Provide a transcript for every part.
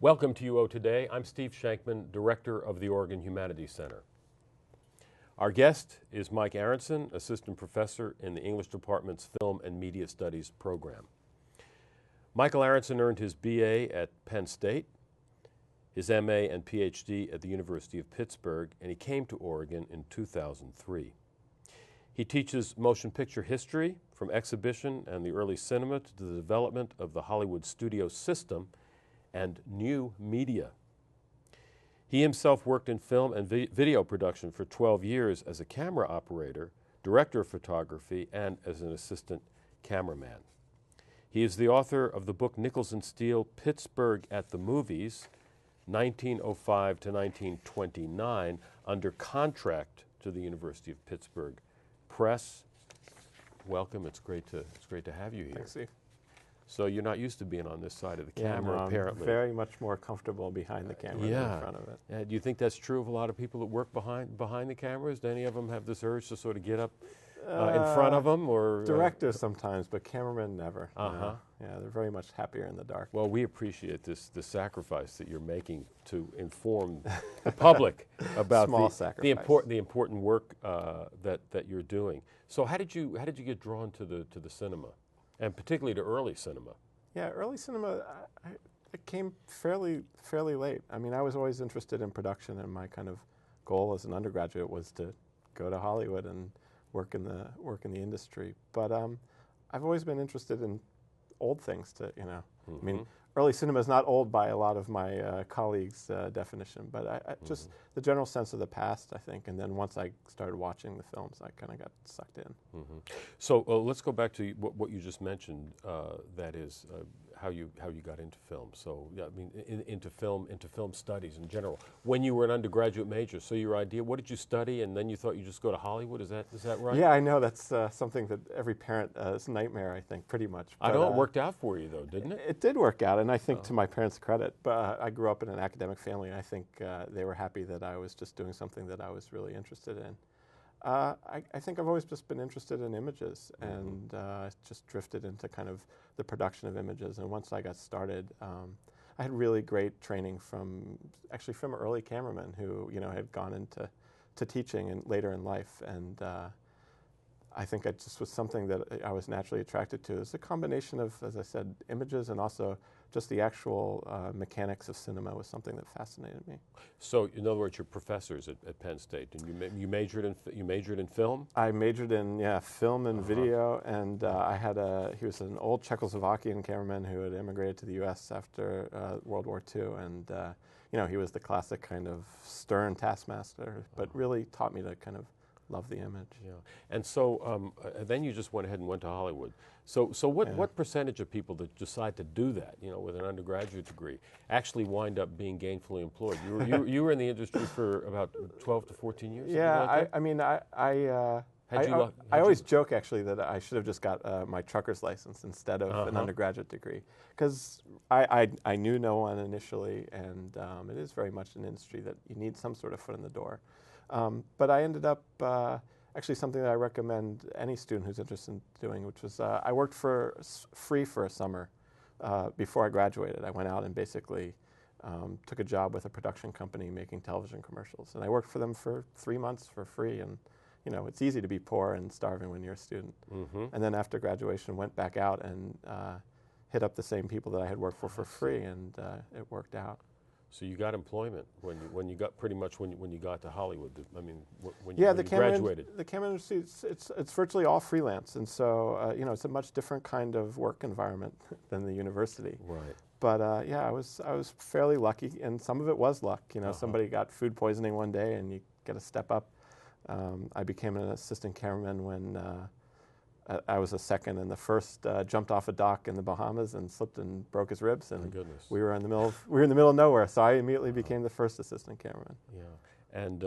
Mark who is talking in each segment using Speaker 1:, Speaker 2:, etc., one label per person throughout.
Speaker 1: Welcome to UO Today. I'm Steve Shankman, Director of the Oregon Humanities Center. Our guest is Mike Aronson, Assistant Professor in the English Department's Film and Media Studies program. Michael Aronson earned his BA at Penn State, his MA and PhD at the University of Pittsburgh, and he came to Oregon in 2003. He teaches motion picture history from exhibition and the early cinema to the development of the Hollywood studio system and new media. He himself worked in film and video production for 12 years as a camera operator, director of photography, and as an assistant cameraman. He is the author of the book Nichols and Steele, Pittsburgh at the Movies, 1905 to 1929, under contract to the University of Pittsburgh Press. Welcome. It's great to have you here.
Speaker 2: Thanks, Steve.
Speaker 1: So you're not used to being on this side of the camera,
Speaker 2: no,
Speaker 1: apparently.
Speaker 2: I'm very much more comfortable behind the camera than in front of it.
Speaker 1: Do you think that's true of a lot of people that work behind the cameras? Do any of them have this urge to sort of get up in front of them? Or
Speaker 2: directors sometimes, but cameramen never.
Speaker 1: Uh-huh.
Speaker 2: Yeah, they're very much happier in the dark.
Speaker 1: Well, we appreciate the sacrifice that you're making to inform the public about the important work that you're doing. So how did you get drawn to the cinema, and particularly to early cinema?
Speaker 2: Yeah, early cinema, it came fairly late. I mean, I was always interested in production, and my kind of goal as an undergraduate was to go to Hollywood and work in the industry. But I've always been interested in old things. I mean, early cinema is not old by a lot of my colleagues' definition, but just the general sense of the past, I think. And then once I started watching the films, I kind of got sucked in.
Speaker 1: So let's go back to what you just mentioned. That is how you got into film. So yeah, I mean into film studies in general. When you were an undergraduate major, so your idea, what did you study, and then you thought you'd just go to Hollywood? Is that right?
Speaker 2: Yeah, I know that's something that every parent's nightmare, I think, pretty much. But,
Speaker 1: I know it worked out for you though, didn't it?
Speaker 2: It did work out, and I think to my parents' credit. But I grew up in an academic family, and I think they were happy that I was just doing something that I was really interested in. I think I've always just been interested in images, and just drifted into kind of the production of images. And once I got started, I had really great training from early cameramen who had gone into teaching and later in life. And I think it just was something that I was naturally attracted to. It's a combination of, as I said, images and also just the actual mechanics of cinema was something that fascinated me.
Speaker 1: So, in other words, you're professors at Penn State, and you majored in film?
Speaker 2: I majored in film and video, and he was an old Czechoslovakian cameraman who had immigrated to the U.S. after World War II, and he was the classic kind of stern taskmaster, but really taught me to kind of love the image.
Speaker 1: Yeah, and so then you just went ahead and went to Hollywood. So what percentage of people that decide to do that, with an undergraduate degree, actually wind up being gainfully employed? You were in the industry for about 12 to 14 years.
Speaker 2: Yeah, I always joke actually that I should have just got my trucker's license instead of an undergraduate degree, because I knew no one initially, and it is very much an industry that you need some sort of foot in the door. But I ended up actually something that I recommend any student who's interested in doing, which was I worked for free for a summer before I graduated. I went out and basically took a job with a production company making television commercials, and I worked for them for 3 months for free. And it's easy to be poor and starving when you're a student. And then after graduation, went back out and hit up the same people that I had worked for free, and it worked out.
Speaker 1: So you got employment when you got pretty much when you got to Hollywood. I mean, when you graduated.
Speaker 2: The camera industry, it's virtually all freelance, and so it's a much different kind of work environment than the university.
Speaker 1: Right.
Speaker 2: But I was fairly lucky, and some of it was luck. Somebody got food poisoning one day, and you get to step up. I became an assistant cameraman when I was a second, and the first jumped off a dock in the Bahamas and slipped and broke his ribs, and we were in the middle of nowhere. So I immediately became the first assistant cameraman.
Speaker 1: Yeah, and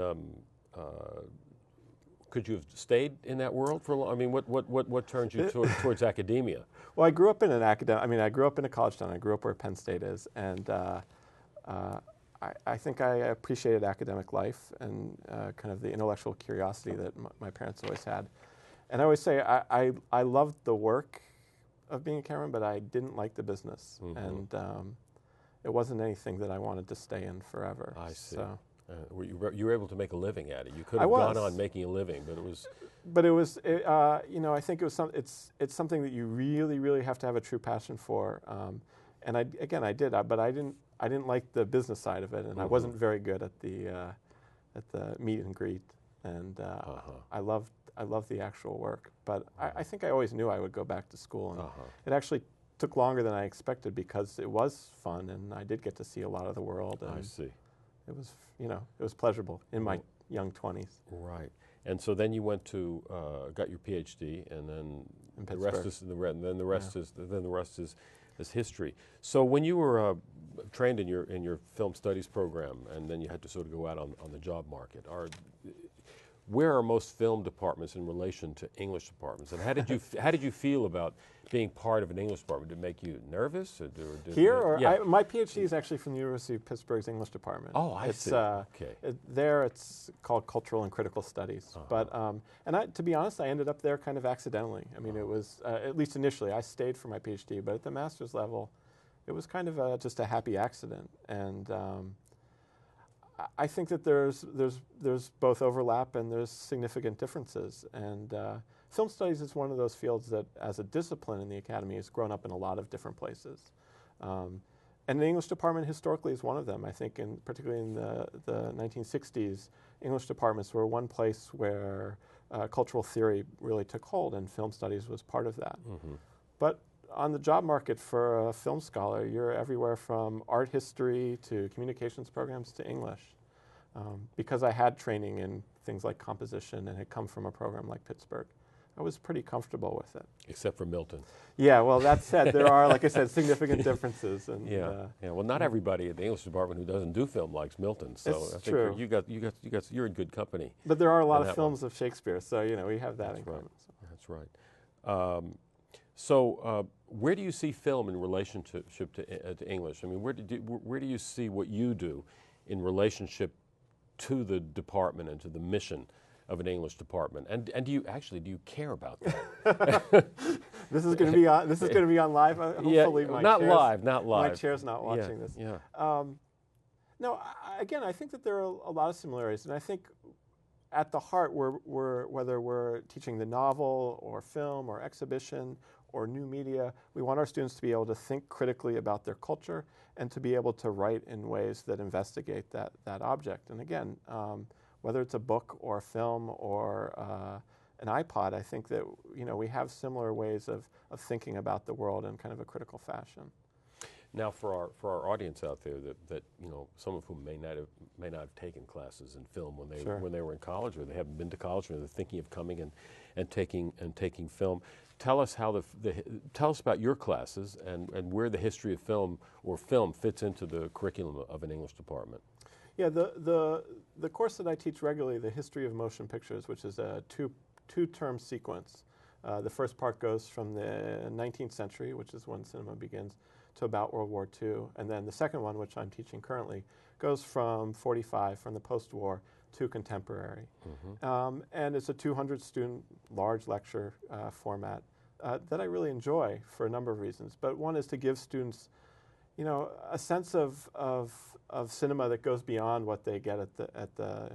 Speaker 1: could you have stayed in that world for a long? I mean, what turned you towards academia?
Speaker 2: Well, I grew up in I grew up in a college town. I grew up where Penn State is, and I think I appreciated academic life and kind of the intellectual curiosity that my parents always had. And I always say I loved the work of being a cameraman, but I didn't like the business. Mm-hmm. And it wasn't anything that I wanted to stay in forever.
Speaker 1: I see.
Speaker 2: So.
Speaker 1: You were able to make a living at it. You could
Speaker 2: I
Speaker 1: have
Speaker 2: was.
Speaker 1: gone on making a living, but it was.
Speaker 2: But it was, you know, I think it was it's something that you really, really have to have a true passion for. And I did, but I didn't like the business side of it, and I wasn't very good at the meet and greet. And I loved the actual work. But I think I always knew I would go back to school, and it actually took longer than I expected because it was fun, and I did get to see a lot of the world. And
Speaker 1: I see.
Speaker 2: it was, you know, it was pleasurable in my young 20s.
Speaker 1: Right. And so then you went to got your PhD, and then the rest is the rest is history. So when you were trained in your film studies program, and then you had to sort of go out on the job market, where are most film departments in relation to English departments? And how did you feel about being part of an English department? Did it make you nervous?
Speaker 2: My PhD is actually from the University of Pittsburgh's English department.
Speaker 1: Oh, I see. Okay.
Speaker 2: There it's called Cultural and Critical Studies. But to be honest, I ended up there kind of accidentally. I mean, it was at least initially. I stayed for my PhD, but at the master's level, it was kind of just a happy accident. And I think that there's both overlap and there's significant differences. And film studies is one of those fields that, as a discipline in the academy, has grown up in a lot of different places. And the English department historically is one of them. I think, particularly in the 1960s, English departments were one place where cultural theory really took hold, and film studies was part of that. But on the job market for a film scholar, you're everywhere from art history to communications programs to English. Because I had training in things like composition and had come from a program like Pittsburgh, I was pretty comfortable with it.
Speaker 1: Except for Milton.
Speaker 2: Yeah, well, that said, there are, like I said, significant differences. And,
Speaker 1: well, not everybody at the English department who doesn't do film likes Milton. So I think
Speaker 2: true.
Speaker 1: you're in good company.
Speaker 2: But there are a lot of films of Shakespeare, so you know we have that in common. So.
Speaker 1: That's right. So where do you see film in relationship to English? I mean, where do you see what you do in relationship to the department and to the mission of an English department? And do you care about that?
Speaker 2: This is going to be on. This is going to be on live. Hopefully,
Speaker 1: not live.
Speaker 2: My chair's not watching this.
Speaker 1: Yeah.
Speaker 2: No. Again, I think that there are a lot of similarities, and I think at the heart, whether we're teaching the novel or film or exhibition or new media, we want our students to be able to think critically about their culture and to be able to write in ways that investigate that object. And again, whether it's a book or a film or an iPod, I think that we have similar ways of thinking about the world in kind of a critical fashion.
Speaker 1: Now, for our audience out there that some of whom may not have taken classes in film when they were in college, or they haven't been to college, or they're thinking of coming and taking film. Tell us tell us about your classes and where the history of film or film fits into the curriculum of an English department. Yeah,
Speaker 2: the course that I teach regularly, the History of Motion Pictures, which is a two-term sequence. The first part goes from the 19th century, which is when cinema begins, to about World War II. And then the second one, which I'm teaching currently, goes from 45, from the post-war, to contemporary. And it's a 200-student, large lecture format that I really enjoy for a number of reasons. But one is to give students, a sense of cinema that goes beyond what they get at the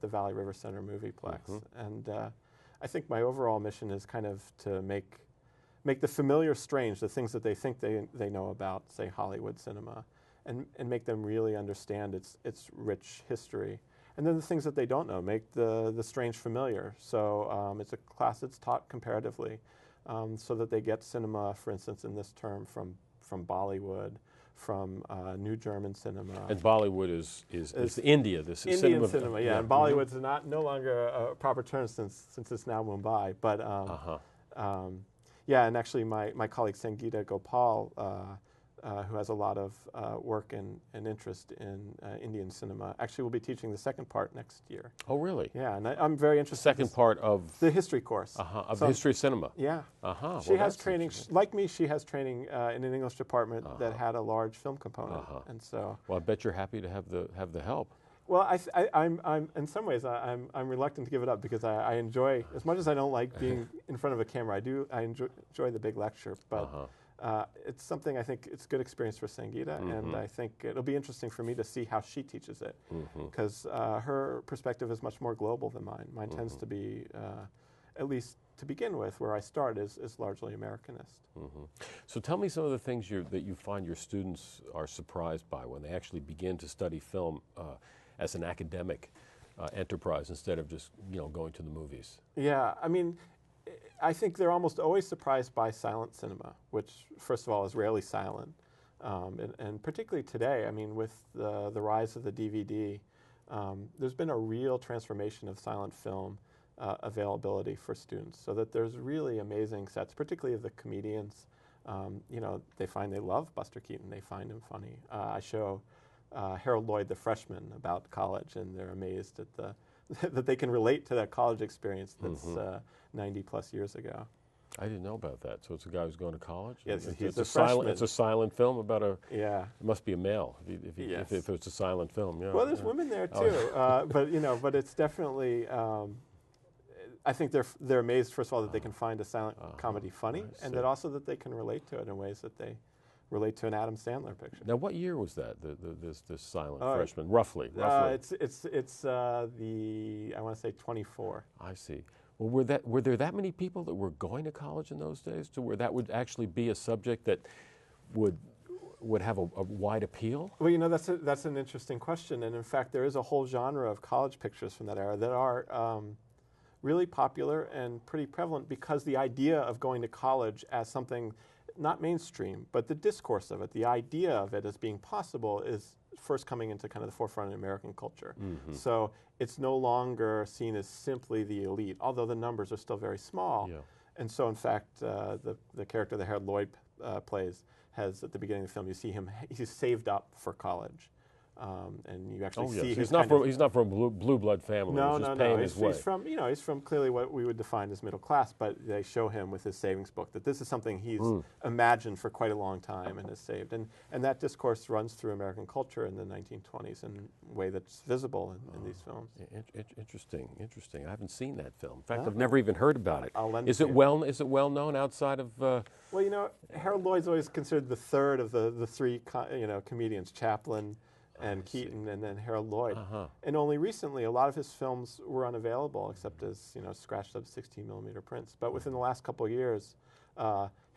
Speaker 2: Valley River Center Movieplex. And I think my overall mission is kind of to make the familiar strange, the things that they think they know about, say, Hollywood cinema, and make them really understand its rich history. And then the things that they don't know, make the strange familiar. So it's a class that's taught comparatively, so that they get cinema, for instance, in this term from Bollywood, from New German cinema. And
Speaker 1: Bollywood is India. This is
Speaker 2: Indian cinema, yeah. And Bollywood's no longer a proper term since it's now Mumbai. But yeah, and actually my colleague Sangeeta Gopal, who has a lot of work and interest in Indian cinema, actually will be teaching the second part next year.
Speaker 1: Oh, really?
Speaker 2: Yeah, and I'm very interested.
Speaker 1: Second part of
Speaker 2: the history course.
Speaker 1: Of the history of cinema.
Speaker 2: Yeah. She has training, like me. She has training in an English department that had a large film component, and so.
Speaker 1: Well, I bet you're happy to have the help.
Speaker 2: Well, I'm in some ways I'm reluctant to give it up because I enjoy, as much as I don't like being in front of a camera. I enjoy the big lecture, but it's something I think it's a good experience for Sangeeta, and I think it'll be interesting for me to see how she teaches it, because her perspective is much more global than mine. Mine tends to be, at least to begin with, where I start is largely Americanist.
Speaker 1: So tell me some of the things that you find your students are surprised by when they actually begin to study film as an academic enterprise instead of just going to the movies.
Speaker 2: Yeah, I mean, I think they're almost always surprised by silent cinema, which, first of all, is rarely silent. And particularly today, I mean, with the rise of the DVD, there's been a real transformation of silent film availability for students, so that there's really amazing sets, particularly of the comedians. They find they love Buster Keaton. They find him funny. I show Harold Lloyd, the freshman, about college, and they're amazed at that they can relate to that college experience that's 90 plus years ago.
Speaker 1: I didn't know about that. So it's a guy who's going to college?
Speaker 2: Yes,
Speaker 1: it's a freshman. It's a silent film about a...
Speaker 2: Yeah.
Speaker 1: It must be a male if it's a silent film. Yeah.
Speaker 2: Well, there's women there too, but it's definitely... I think they're amazed, first of all, that they can find a silent comedy funny, and that also that they can relate to it in ways that they relate to an Adam Sandler picture.
Speaker 1: Now, what year was that? This silent freshman, roughly.
Speaker 2: It's I want to say 24.
Speaker 1: I see. Well, were there that many people that were going to college in those days, to where that would actually be a subject that would have a wide appeal?
Speaker 2: Well, that's an interesting question, and in fact, there is a whole genre of college pictures from that era that are really popular and pretty prevalent, because the idea of going to college as something not mainstream, but the discourse of it, the idea of it as being possible, is first coming into kind of the forefront of American culture. So it's no longer seen as simply the elite, although the numbers are still very small.
Speaker 1: Yeah.
Speaker 2: And so, in fact, the character that Harold Lloyd plays has, at the beginning of the film, you see him, he's saved up for college. And you actually see
Speaker 1: he's not from a blue blood family.
Speaker 2: No. He's from clearly what we would define as middle class, but they show him with his savings book that this is something he's imagined for quite a long time and has saved. And that discourse runs through American culture in the 1920s in a way that's visible in these films.
Speaker 1: Interesting. I haven't seen that film. In fact, I've never even heard about it.
Speaker 2: I'll lend
Speaker 1: Is it well known outside of?
Speaker 2: Well, Harold Lloyd's always considered the third of the three comedians, Chaplin and Keaton, and then Harold Lloyd. And only recently, a lot of his films were unavailable, except as scratched up 16mm prints. But within the last couple of years,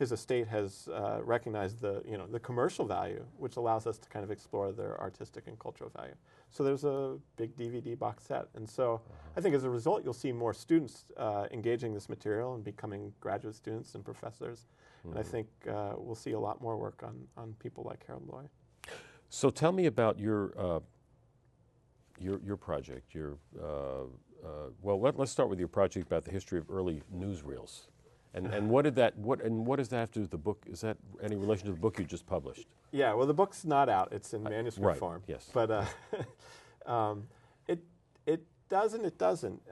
Speaker 2: his estate has recognized the commercial value, which allows us to kind of explore their artistic and cultural value. So there's a big DVD box set, and so I think as a result, you'll see more students engaging this material and becoming graduate students and professors. And I think we'll see a lot more work on people like Harold Lloyd.
Speaker 1: So tell me about your project. Let's start with your project about the history of early newsreels, and what does that have to do with the book? Is that any relation to the book you just published?
Speaker 2: Yeah. Well, the book's not out; it's in manuscript form.
Speaker 1: Yes.
Speaker 2: But it doesn't.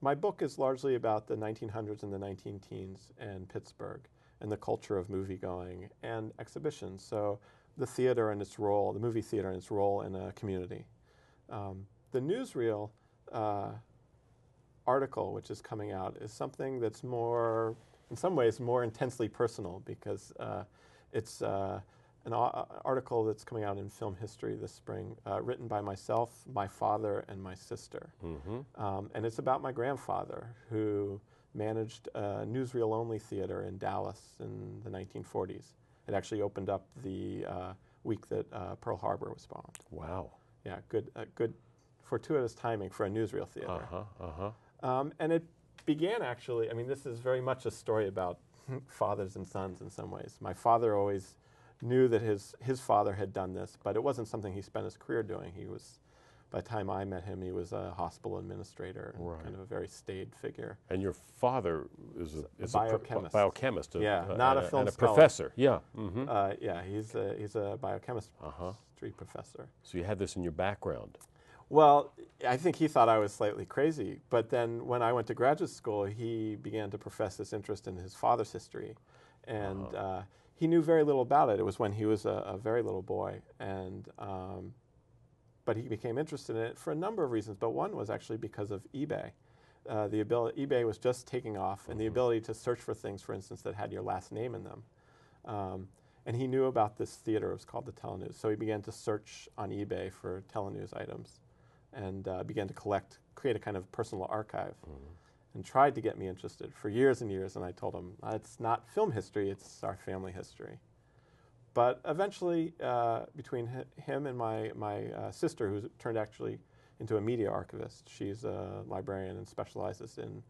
Speaker 2: My book is largely about the 1900s and the 19-teens and Pittsburgh and the culture of movie-going and exhibitions. So the theater and its role, the movie theater and its role in a community. The newsreel article, which is coming out, is something that's more, in some ways, more intensely personal, because it's an article that's coming out in Film History this spring, written by myself, my father, and my sister. And it's about my grandfather, who managed a newsreel-only theater in Dallas in the 1940s. It actually opened up the week that Pearl Harbor was bombed.
Speaker 1: Wow.
Speaker 2: Yeah, good fortuitous timing for a newsreel theater. And it began, actually, I mean, this is very much a story about fathers and sons in some ways. My father always knew that his father had done this, but it wasn't something he spent his career doing. By the time I met him, he was a hospital administrator, and kind of a very staid figure.
Speaker 1: And your father is a biochemist.
Speaker 2: Not a film
Speaker 1: and a
Speaker 2: scholar.
Speaker 1: Professor. Yeah.
Speaker 2: Yeah, he's a biochemistry professor.
Speaker 1: So you had this in your background.
Speaker 2: Well, I think he thought I was slightly crazy, but then when I went to graduate school, he began to profess this interest in his father's history, and he knew very little about it. It was when he was a very little boy, and but he became interested in it for a number of reasons, but one was actually because of eBay. eBay was just taking off, and the ability to search for things, for instance, that had your last name in them And he knew about this theater. It was called the Telenews. So he began to search on eBay for Telenews items and began to create a kind of personal archive and tried to get me interested for years and years. And I told him, it's not film history, it's our family history. But eventually, between him and my sister, who turned actually into a media archivist, she's a librarian and specializes in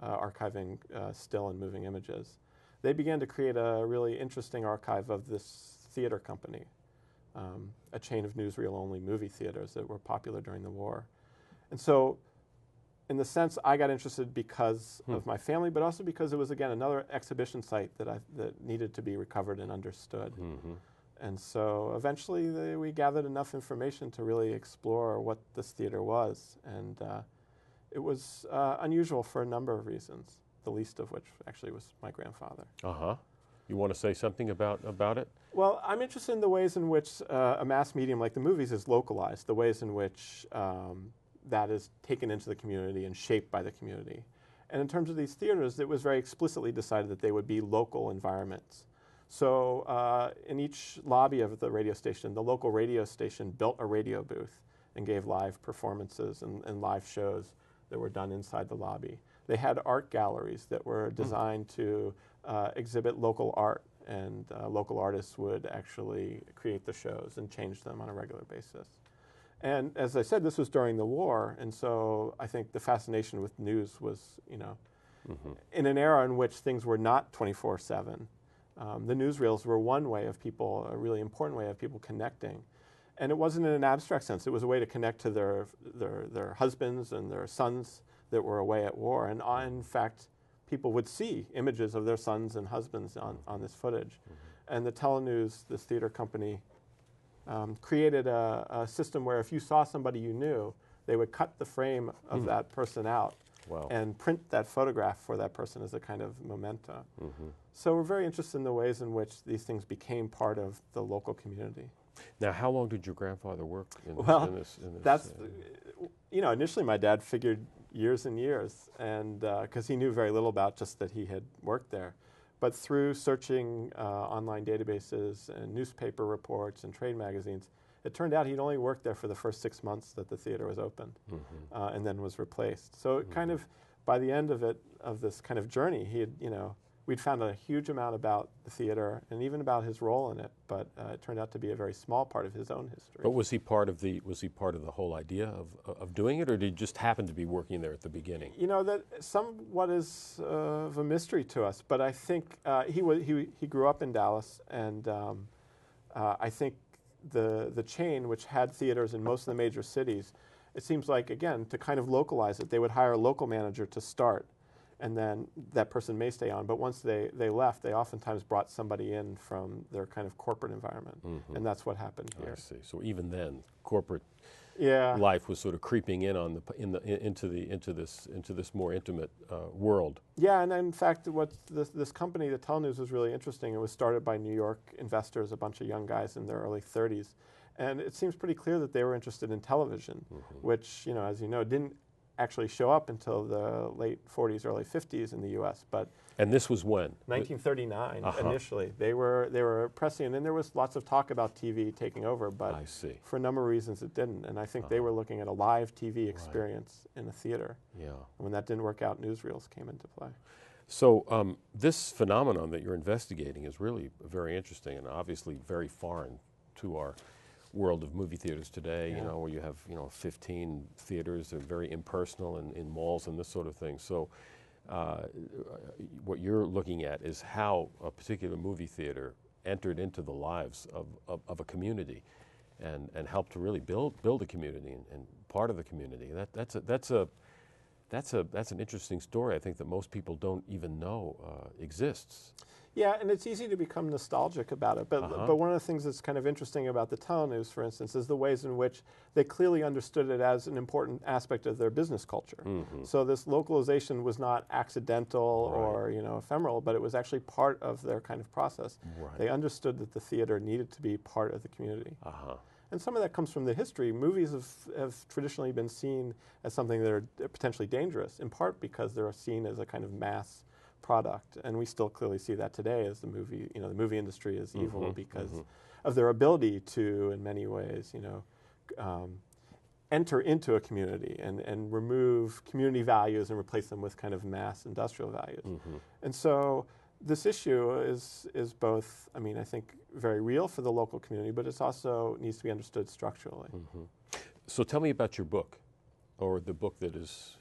Speaker 2: archiving still and moving images, they began to create a really interesting archive of this theater company, a chain of newsreel-only movie theaters that were popular during the war. And so, in the sense, I got interested because of my family, but also because it was, again, another exhibition site that needed to be recovered and understood. And so eventually we gathered enough information to really explore what this theater was. And it was unusual for a number of reasons, the least of which actually was my grandfather.
Speaker 1: You want to say something about it?
Speaker 2: Well, I'm interested in the ways in which a mass medium like the movies is localized, the ways in which that is taken into the community and shaped by the community. And in terms of these theaters, it was very explicitly decided that they would be local environments. So in each lobby of the radio station, the local radio station built a radio booth and gave live performances and live shows that were done inside the lobby. They had art galleries that were designed to exhibit local art, and local artists would actually create the shows and change them on a regular basis. And as I said, this was during the war, and so I think the fascination with news was, in an era in which things were not 24/7. The newsreels were one way of people, a really important way of people connecting. And it wasn't in an abstract sense. It was a way to connect to their husbands and their sons that were away at war. And in fact, people would see images of their sons and husbands on this footage. And the Telenews, this theater company, created a system where if you saw somebody you knew, they would cut the frame of that person out and print that photograph for that person as a kind of memento. So we're very interested in the ways in which these things became part of the local community.
Speaker 1: Now, how long did your grandfather work in this?
Speaker 2: Initially my dad figured years and years, and because he knew very little about just that he had worked there. But through searching online databases and newspaper reports and trade magazines, it turned out he'd only worked there for the first 6 months that the theater was open, and then was replaced. So it kind of, by the end of this kind of journey, we'd found a huge amount about the theater and even about his role in it, but it turned out to be a very small part of his own history.
Speaker 1: But was he part of the whole idea of doing it, or did he just happen to be working there at the beginning?
Speaker 2: That somewhat is of a mystery to us, but I think he grew up in Dallas, and I think the chain, which had theaters in most of the major cities, it seems like, again, to kind of localize it, they would hire a local manager to start, and then that person may stay on. But once they left, they oftentimes brought somebody in from their kind of corporate environment, and that's what happened here.
Speaker 1: I see. So even then, corporate life was sort of creeping in on into this more intimate world.
Speaker 2: Yeah, and in fact, what this company, the Telenews, was really interesting. It was started by New York investors, a bunch of young guys in their early 30s, and it seems pretty clear that they were interested in television, which, as you know, didn't actually show up until the late 40s, early 50s in the U.S.
Speaker 1: And this was when?
Speaker 2: 1939 initially. They were pressing, and there was lots of talk about TV taking over, but
Speaker 1: I see.
Speaker 2: For a number of reasons it didn't. And I think they were looking at a live TV experience in a theater.
Speaker 1: Yeah. And
Speaker 2: when that didn't work out, newsreels came into play.
Speaker 1: So this phenomenon that you're investigating is really very interesting and obviously very foreign to our world of movie theaters today, where you have 15 theaters that are very impersonal in malls and this sort of thing. So what you're looking at is how a particular movie theater entered into the lives of a community and helped to really build a community and part of the community. That's an interesting story, I think, that most people don't even know exists.
Speaker 2: Yeah, and it's easy to become nostalgic about it, but one of the things that's kind of interesting about the Telenews, for instance, is the ways in which they clearly understood it as an important aspect of their business culture. So this localization was not accidental or ephemeral, but it was actually part of their kind of process. They understood that the theater needed to be part of the community. And some of that comes from the history. Movies have traditionally been seen as something that are potentially dangerous, in part because they're seen as a kind of mass product, and we still clearly see that today as the movie industry is evil because of their ability to, in many ways, enter into a community and remove community values and replace them with kind of mass industrial values. And so this issue is both, I mean, I think very real for the local community, but it also needs to be understood structurally.
Speaker 1: So tell me about your book, or the book that is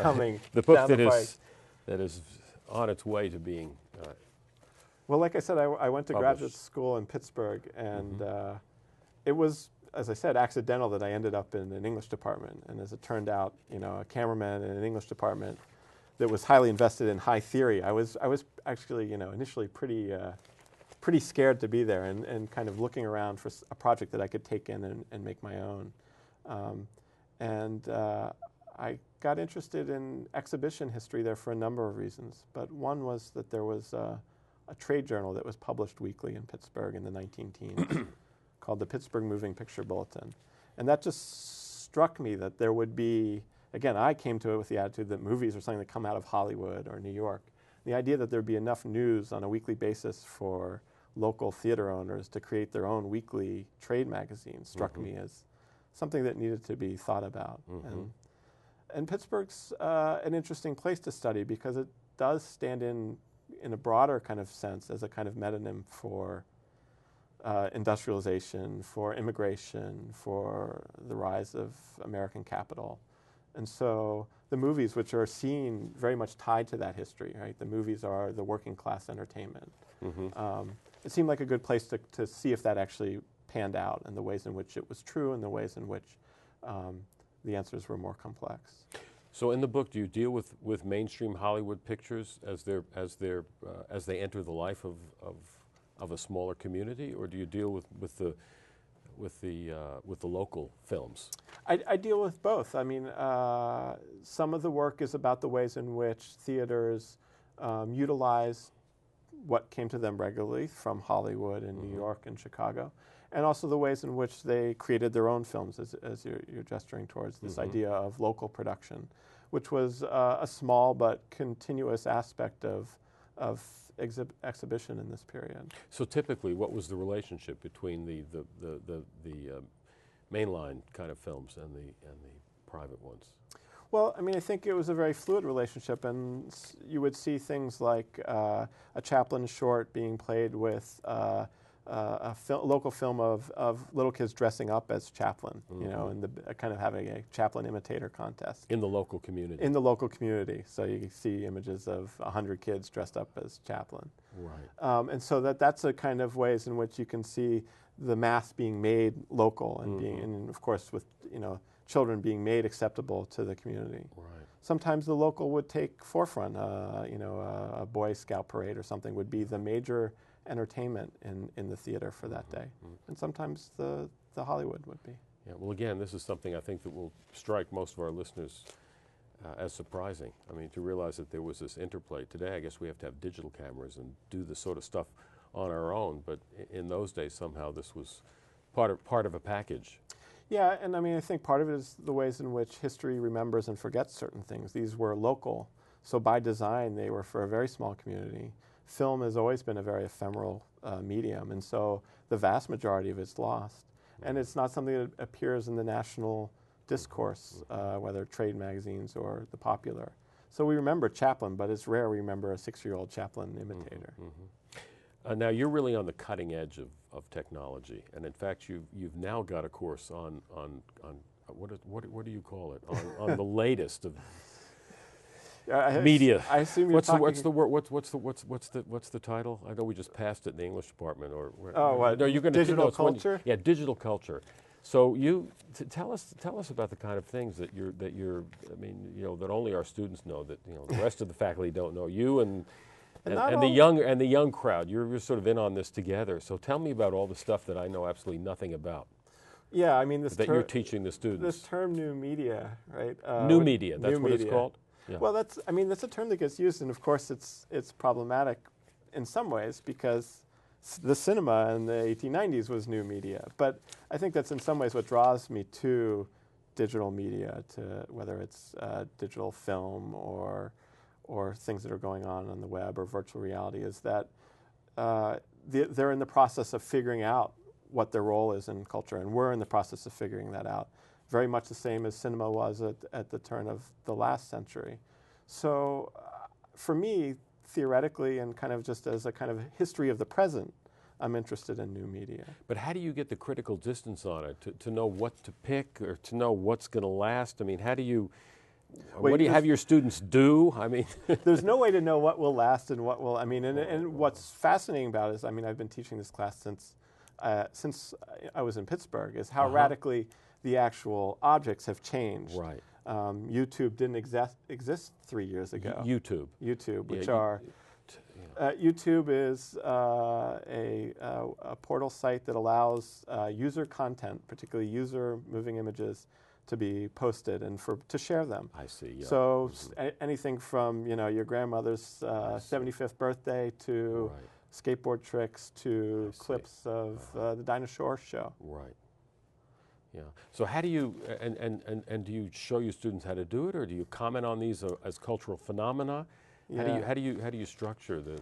Speaker 2: coming.
Speaker 1: The book
Speaker 2: down
Speaker 1: that
Speaker 2: the
Speaker 1: is that is on its way to being.
Speaker 2: Well, like I said, I went to
Speaker 1: published.
Speaker 2: graduate school in Pittsburgh, and it was, as I said, accidental that I ended up in an English department. And as it turned out, a cameraman in an English department that was highly invested in high theory. I was actually, initially pretty scared to be there, and kind of looking around for a project that I could take in and make my own. I got interested in exhibition history there for a number of reasons, but one was that there was a trade journal that was published weekly in Pittsburgh in the 19-teens called the Pittsburgh Moving Picture Bulletin. And that just struck me that there would be, again, I came to it with the attitude that movies are something that come out of Hollywood or New York. The idea that there'd be enough news on a weekly basis for local theater owners to create their own weekly trade magazine struck me as something that needed to be thought about. And Pittsburgh's an interesting place to study because it does stand in a broader kind of sense as a kind of metonym for industrialization, for immigration, for the rise of American capital. And so the movies, which are seen very much tied to that history, right? The movies are the working class entertainment. It seemed like a good place to see if that actually panned out, and the ways in which it was true and the ways in which the answers were more complex.
Speaker 1: So in the book, do you deal with mainstream Hollywood pictures as they enter the life of a smaller community, or do you deal with the local films?
Speaker 2: I deal with both. I mean, some of the work is about the ways in which theaters utilize what came to them regularly from Hollywood and New York and Chicago, and also the ways in which they created their own films, as you're gesturing towards this idea of local production, which was a small but continuous aspect of exhibition in this period.
Speaker 1: So typically, what was the relationship between the mainline kind of films and the private ones?
Speaker 2: Well, I mean, I think it was a very fluid relationship, and you would see things like a Chaplin short being played with a local film of little kids dressing up as Chaplin, and kind of having a Chaplin imitator contest. In the local community? In the local community. So you see images of 100 kids dressed up as Chaplin. Right. And so that's a kind of ways in which you can see the mass being made local and and of course with, children being made acceptable to the community. Right. Sometimes the local would take forefront, a Boy Scout parade or something would be the major entertainment in the theater for that day. And sometimes the Hollywood would be. Yeah, well, again, this is something I think that will strike most of our listeners as surprising. I mean, to realize that there was this interplay. Today, I guess we have to have digital cameras and do this sort of stuff on our own, but in those days, somehow this was part of a package. Yeah, and I mean, I think part of it is the ways in which history remembers and forgets certain things. These were local, so by design, they were for a very small community. Film has always been a very ephemeral medium, and so the vast majority of it's lost. And it's not something that appears in the national discourse, whether trade magazines or the popular. So we remember Chaplin, but it's rare we remember a 6-year-old Chaplin imitator. Now you're really on the cutting edge of technology, and in fact you've now got a course on what do you call it, on the latest of media. I assume you're talking. What's the word? What's the title? I know we just passed it in the English department. No, you're going to digital culture. Yeah, digital culture. So tell us about the kind of things that you're. I mean, that only our students know. That the rest of the faculty don't know. You and the young crowd. You're sort of in on this together. So tell me about all the stuff that I know absolutely nothing about. Yeah, I mean you're teaching the students. This term, new media, right? New media. That's what it's called. Yeah. Well, that's a term that gets used, and of course it's problematic in some ways because the cinema in the 1890s was new media. But I think that's in some ways what draws me to digital media, to whether it's digital film or or things that are going on the web or virtual reality is that they're in the process of figuring out what their role is in culture, and we're in the process of figuring that out. Very much the same as cinema was at the turn of the last century. So for me, theoretically, and kind of just as a kind of history of the present, I'm interested in new media.
Speaker 1: But how do you get the critical distance on it, to know what to pick or to know what's going to last? I mean, how do you, what do you have your students do? I mean,
Speaker 2: there's no way to know what will last and what will, I mean, and what's fascinating about it is, I mean, I've been teaching this class since I was in Pittsburgh, is how radically the actual objects have changed.
Speaker 1: Right.
Speaker 2: YouTube didn't exist 3 years ago.
Speaker 1: YouTube,
Speaker 2: which
Speaker 1: yeah,
Speaker 2: are, YouTube is a portal site that allows user content, particularly user moving images, to be posted and to share them.
Speaker 1: I see. Yeah.
Speaker 2: So anything from your grandmother's 75th birthday to skateboard tricks to clips of the dinosaur show.
Speaker 1: Right. Yeah. So how do you and do you show your students how to do it, or do you comment on these as cultural phenomena?
Speaker 2: Yeah.
Speaker 1: How do you structure the?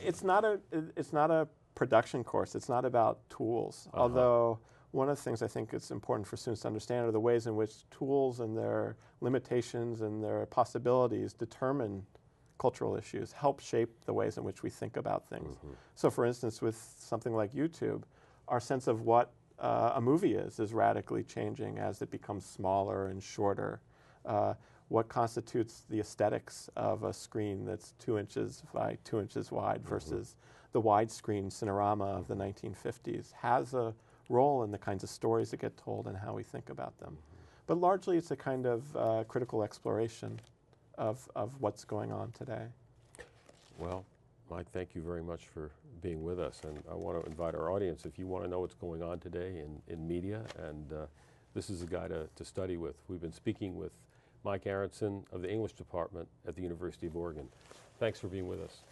Speaker 2: It's not a production course. It's not about tools. Although one of the things I think it's important for students to understand are the ways in which tools and their limitations and their possibilities determine cultural issues, help shape the ways in which we think about things. So for instance, with something like YouTube, our sense of what a movie is radically changing as it becomes smaller and shorter. What constitutes the aesthetics of a screen that's 2 inches by 2 inches wide versus the widescreen Cinerama of the 1950s has a role in the kinds of stories that get told and how we think about them. But largely it's a kind of critical exploration of what's going on today. Well,
Speaker 1: Mike, thank you very much for being with us, and I want to invite our audience, if you want to know what's going on today in media, and this is a guy to study with. We've been speaking with Mike Aronson of the English department at the University of Oregon. Thanks for being with us.